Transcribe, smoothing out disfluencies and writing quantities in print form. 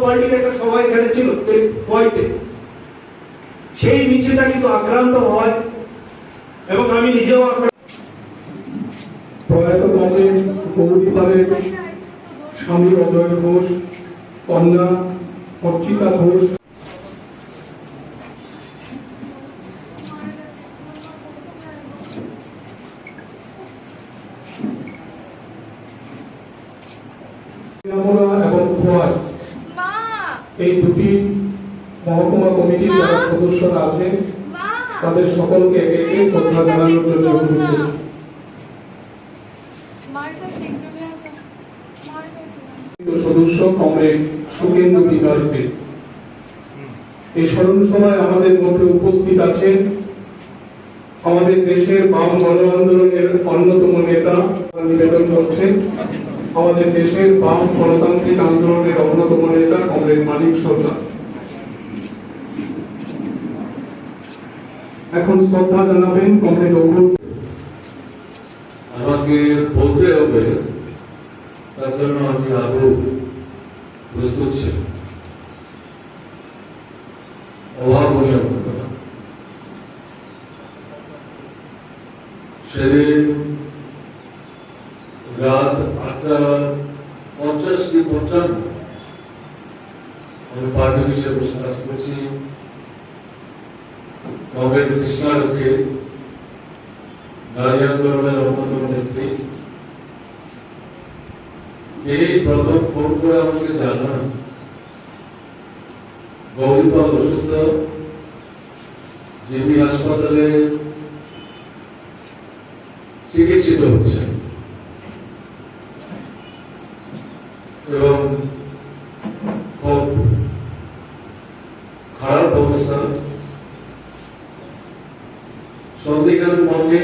পার্টির একটা সভা এখানে ছিল কুয়েতে, সেই মিছিলটা কিন্তু আক্রান্ত হয় এবং আমি নিজেও প্রয়াত কমরেড গৌরীপালের স্বামী অজয় ঘোষ, কন্যা অর্চিতা ঘোষ এবং খোয়াই, এই দুটি মহকুমা কমিটির যারা সদস্যরা আছে তাদের সকলকে একে একে শ্রদ্ধা জানানোর জন্য অনুরোধ করছি। সদস্য কমরেড সুকেন্দ্র বিকাশ দে। এই স্মরণ সভায় আমাদের মধ্যে উপস্থিত আছেন আমাদের দেশের বাম গণ আন্দোলনের অন্যতম নেতা, নিবেদন করছেন আমাদের দেশের বাম গণতান্ত্রিক আন্দোলনের অন্যতম নেতা কমরেড মানিক সরকার। এখন শ্রদ্ধা জানাবেন কমরেড অভূত। আমাকে বলতে হবে তার জন্য আমি আরো প্রস্তুত ছিল। অভাবনীয় ঘটনা সেদিন রাত 8:50 কি 55 আমি পার্টি অফিসে বসে কাজ করছি। কমরেড কৃষ্ণারকে নারী আন্দোলনের অন্যতম নেত্রী, তিনি প্রথম ফোন করে আমাকে জানান গৌরীপাল অসুস্থ, জিবি হাসপাতালে চিকিৎসিত হচ্ছে এবং খুব খারাপ অবস্থা। সন্ধিকার মর্মে